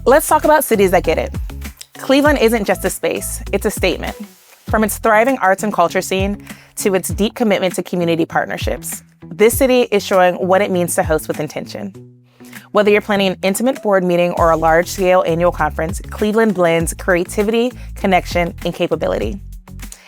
Let's talk about cities that get it. Cleveland isn't just a space, it's a statement. From its thriving arts and culture scene to its deep commitment to community partnerships, this city is showing what it means to host with intention. Whether you're planning an intimate board meeting or a large-scale annual conference, Cleveland blends creativity, connection, and capability.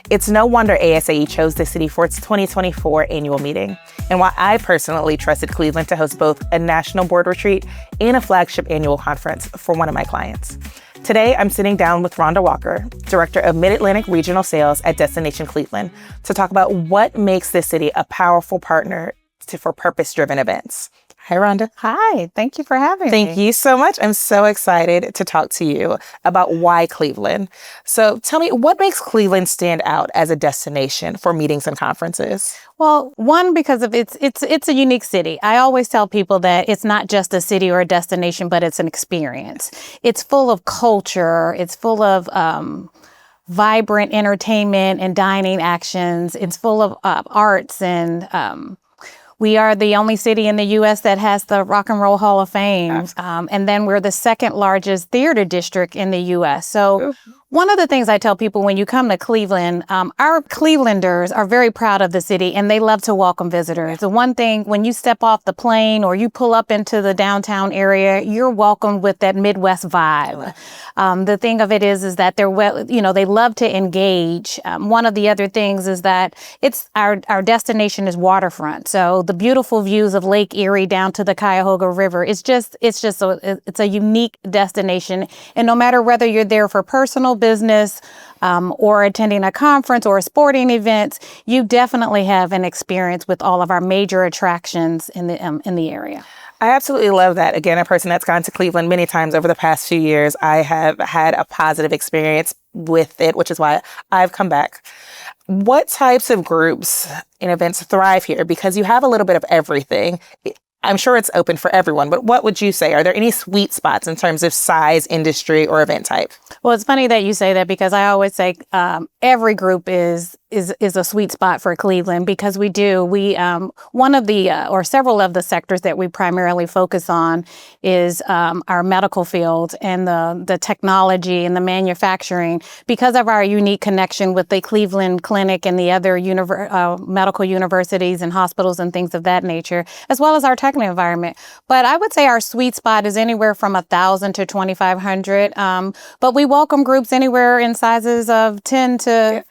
It's no wonder ASAE chose this city for its 2024 annual meeting, and why I personally trusted Cleveland to host both a national board retreat and a flagship annual conference for one of my clients. Today, I'm sitting down with Rhonda Walker, Director of Mid-Atlantic Regional Sales at Destination Cleveland, to talk about what makes this city a powerful partner for purpose-driven events. Hi, Rhonda. Hi, thank you for having me. Thank you so much. I'm so excited to talk to you about why Cleveland. So tell me, what makes Cleveland stand out as a destination for meetings and conferences? Well, one, because of it's a unique city. I always tell people that it's not just a city or a destination, but it's an experience. It's full of culture. It's full of vibrant entertainment and dining actions. It's full of arts and we are the only city in the U.S. that has the Rock and Roll Hall of Fame. And then we're the second largest theater district in the U.S. So one of the things I tell people when you come to Cleveland, our Clevelanders are very proud of the city and they love to welcome visitors. The one thing, when you step off the plane or you pull up into the downtown area, you're welcomed with that Midwest vibe. The thing of it is that they love to engage. One of the other things is that it's our destination is waterfront. So the beautiful views of Lake Erie down to the Cuyahoga River, it's a unique destination. And no matter whether you're there for personal business or attending a conference or a sporting event, you definitely have an experience with all of our major attractions in the area. I absolutely love that. Again, a person that's gone to Cleveland many times over the past few years, I have had a positive experience with it, which is why I've come back. What types of groups and events thrive here? Because you have a little bit of everything. I'm sure it's open for everyone, but what would you say? Are there any sweet spots in terms of size, industry, or event type? Well, it's funny that you say that because I always say every group is a sweet spot for Cleveland because one of the or several of the sectors that we primarily focus on is our medical field and the technology and the manufacturing because of our unique connection with the Cleveland Clinic and the other medical universities and hospitals and things of that nature, as well as our technical environment. But I would say our sweet spot is anywhere from 1,000 to 2,500. But we welcome groups anywhere in sizes of 10 to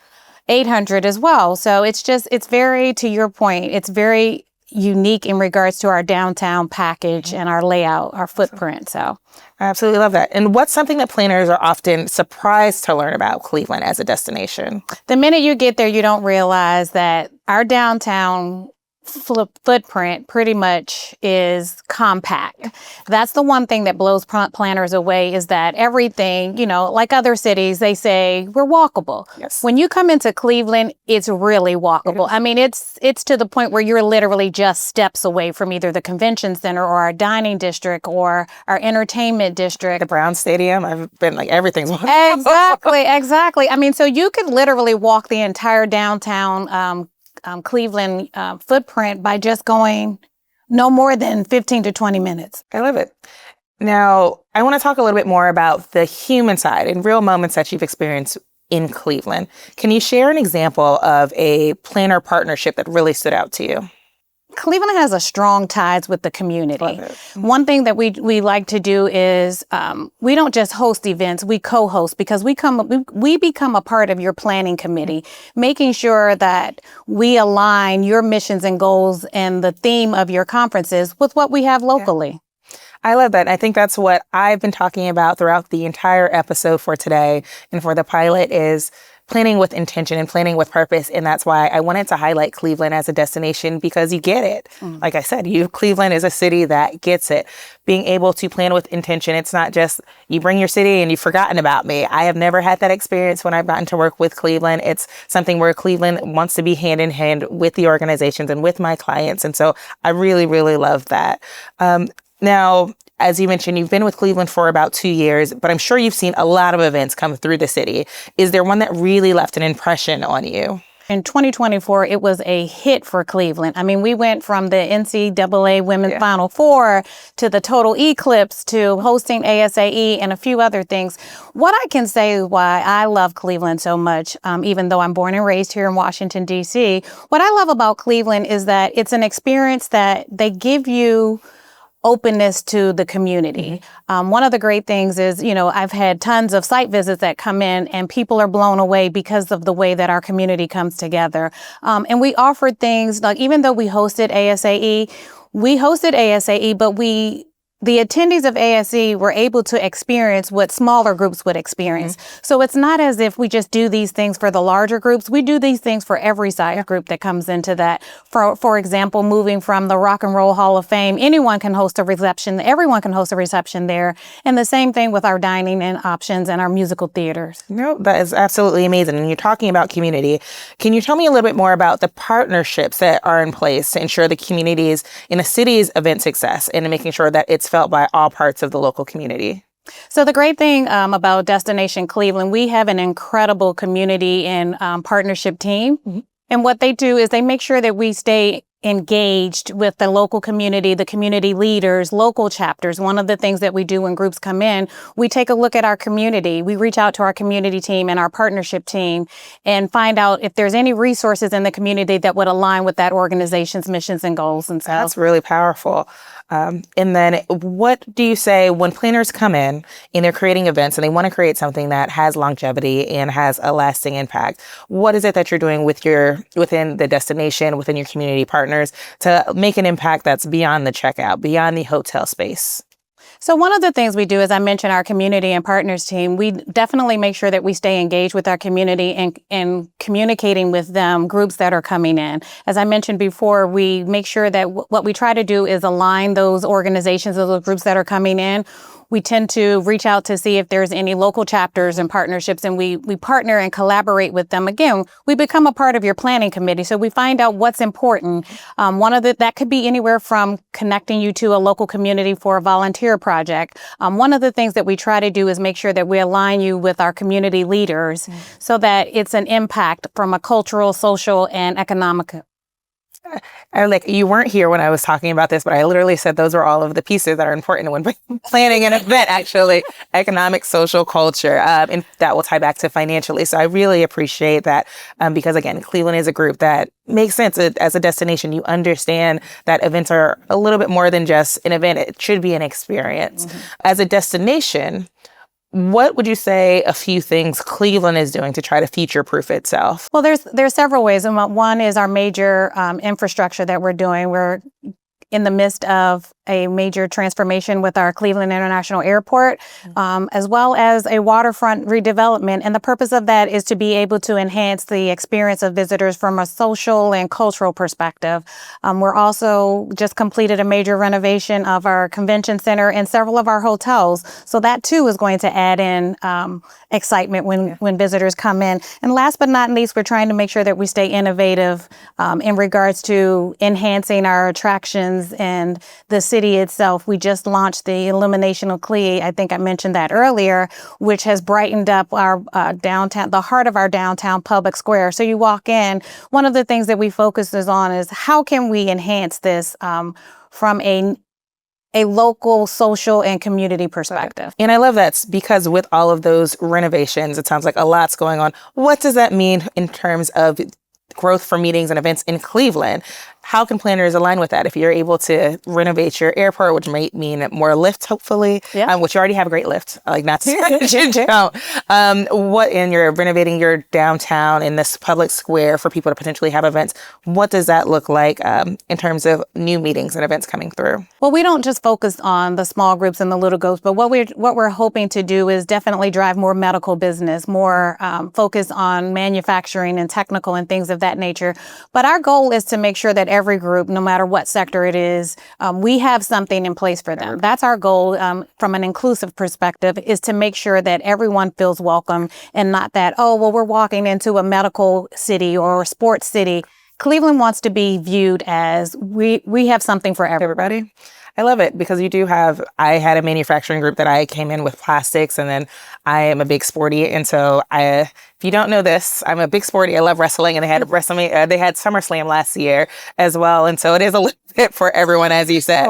800 as well. So it's very, to your point, it's very unique in regards to our downtown package and our layout, our footprint. So I absolutely love that. And what's something that planners are often surprised to learn about Cleveland as a destination? The minute you get there, you don't realize that our downtown footprint pretty much is compact. That's the one thing that blows planners away is that everything, like other cities, they say we're walkable. Yes. When you come into Cleveland, it's really walkable. I mean, it's to the point where you're literally just steps away from either the convention center or our dining district or our entertainment district. The Brown Stadium, I've been everything's walkable. Exactly. I mean, so you could literally walk the entire downtown Cleveland footprint by just going no more than 15 to 20 minutes. I love it. Now, I want to talk a little bit more about the human side and real moments that you've experienced in Cleveland. Can you share an example of a planner partnership that really stood out to you? Cleveland has a strong ties with the community. One thing that we like to do is we don't just host events, we co-host because we become a part of your planning committee, making sure that we align your missions and goals and the theme of your conferences with what we have locally. I love that. I think that's what I've been talking about throughout the entire episode for today and for the pilot is planning with intention and planning with purpose. And that's why I wanted to highlight Cleveland as a destination because you get it. Like I said, Cleveland is a city that gets it. Being able to plan with intention. It's not just you bring your city and you've forgotten about me. I have never had that experience when I've gotten to work with Cleveland. It's something where Cleveland wants to be hand in hand with the organizations and with my clients. And so I really, really love that. Now, as you mentioned, you've been with Cleveland for about 2 years, but I'm sure you've seen a lot of events come through the city. Is there one that really left an impression on you? In 2024, it was a hit for Cleveland. I mean, we went from the NCAA Women's Final Four to the total eclipse to hosting ASAE and a few other things. What I can say why I love Cleveland so much, even though I'm born and raised here in Washington, D.C., what I love about Cleveland is that it's an experience that they give you openness to the community. One of the great things is, I've had tons of site visits that come in and people are blown away because of the way that our community comes together. And we offered things like, even though we hosted ASAE, but the attendees of ASE were able to experience what smaller groups would experience. So it's not as if we just do these things for the larger groups. We do these things for every size group that comes into that. For example, moving from the Rock and Roll Hall of Fame, anyone can host a reception. Everyone can host a reception there. And the same thing with our dining and options and our musical theaters. No, that is absolutely amazing. And you're talking about community. Can you tell me a little bit more about the partnerships that are in place to ensure the communities in a city's event success and making sure that it's felt by all parts of the local community? So the great thing about Destination Cleveland, we have an incredible community and partnership team. And what they do is they make sure that we stay engaged with the local community, the community leaders, local chapters. One of the things that we do when groups come in, we take a look at our community. We reach out to our community team and our partnership team and find out if there's any resources in the community that would align with that organization's missions and goals. And so that's really powerful. And then what do you say when planners come in and they're creating events and they want to create something that has longevity and has a lasting impact? What is it that you're doing within the destination, within your community partners to make an impact that's beyond the checkout, beyond the hotel space? So one of the things we do, as I mentioned, our community and partners team, we definitely make sure that we stay engaged with our community and communicating with them, groups that are coming in. As I mentioned before, we make sure that what we try to do is align those organizations, those groups that are coming in. We tend to reach out to see if there's any local chapters and partnerships, and we partner and collaborate with them. Again, we become a part of your planning committee, so we find out what's important. That could be anywhere from connecting you to a local community for a volunteer project. One of the things that we try to do is make sure that we align you with our community leaders so that it's an impact from a cultural, social, and economic. You weren't here when I was talking about this, but I literally said those are all of the pieces that are important when planning an event, actually. Economic, social, culture, and that will tie back to financially. So I really appreciate that because, again, Cleveland is a group that makes sense. As a destination, you understand that events are a little bit more than just an event. It should be an experience. As a destination, what would you say a few things Cleveland is doing to try to future-proof itself? Well, there's several ways. And one is our major infrastructure that we're doing. We're in the midst of a major transformation with our Cleveland International Airport, as well as a waterfront redevelopment. And the purpose of that is to be able to enhance the experience of visitors from a social and cultural perspective. We're also just completed a major renovation of our convention center and several of our hotels. So that too is going to add in excitement when visitors come in. And last but not least, we're trying to make sure that we stay innovative in regards to enhancing our attractions and the city itself. We just launched the Illumination of Clee. I think I mentioned that earlier, which has brightened up our downtown, the heart of our downtown public square. So you walk in, one of the things that we focus on is how can we enhance this from a local, social, and community perspective. And I love that because with all of those renovations, it sounds like a lot's going on. What does that mean in terms of growth for meetings and events in Cleveland? How can planners align with that? If you're able to renovate your airport, which might mean more lift, hopefully, which you already have a great lift, like not to and you're renovating your downtown in this public square for people to potentially have events. What does that look like in terms of new meetings and events coming through? Well, we don't just focus on the small groups and the little groups, but what we're hoping to do is definitely drive more medical business, more focus on manufacturing and technical and things of that nature. But our goal is to make sure that every group, no matter what sector it is, we have something in place for them. That's our goal from an inclusive perspective, is to make sure that everyone feels welcome and not that, we're walking into a medical city or a sports city. Cleveland wants to be viewed as we have something for everybody. I love it because I had a manufacturing group that I came in with plastics, and then I am a big sporty. And so if you don't know this, I'm a big sporty. I love wrestling, and they had SummerSlam last year as well. And so it is a little bit for everyone, as you said,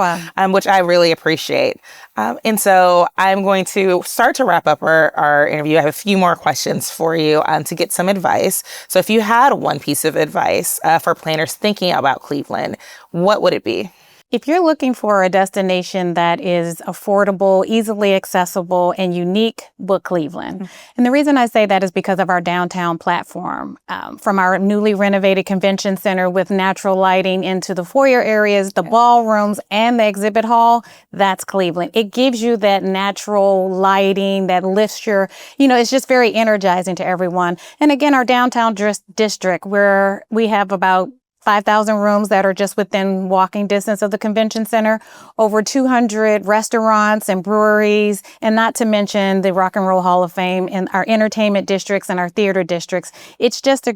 which I really appreciate. And so I'm going to start to wrap up our interview. I have a few more questions for you to get some advice. So if you had one piece of advice for planners thinking about Cleveland, what would it be? If you're looking for a destination that is affordable, easily accessible, and unique, book Cleveland. Mm-hmm. And the reason I say that is because of our downtown platform. From our newly renovated convention center with natural lighting into the foyer areas, the ballrooms, and the exhibit hall, that's Cleveland. It gives you that natural lighting that lifts it's just very energizing to everyone. And again, our downtown district, where we have about 5,000 rooms that are just within walking distance of the convention center, over 200 restaurants and breweries, and not to mention the Rock and Roll Hall of Fame and our entertainment districts and our theater districts. It's just the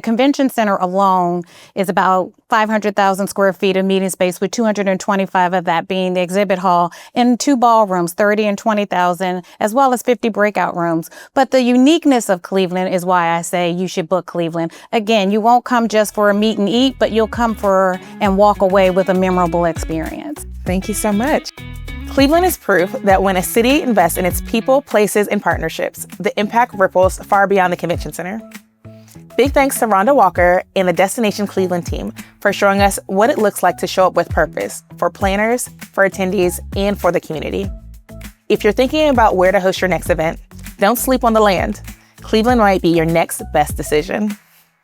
convention center alone is about 500,000 square feet of meeting space, with 225 of that being the exhibit hall, and 2 ballrooms, 30 and 20,000, as well as 50 breakout rooms. But the uniqueness of Cleveland is why I say you should book Cleveland. Again, you won't come just for a meet and eat, but you'll come for and walk away with a memorable experience. Thank you so much. Cleveland is proof that when a city invests in its people, places, and partnerships, the impact ripples far beyond the convention center. Big thanks to Rhonda Walker and the Destination Cleveland team for showing us what it looks like to show up with purpose for planners, for attendees, and for the community. If you're thinking about where to host your next event, don't sleep on the land. Cleveland might be your next best decision.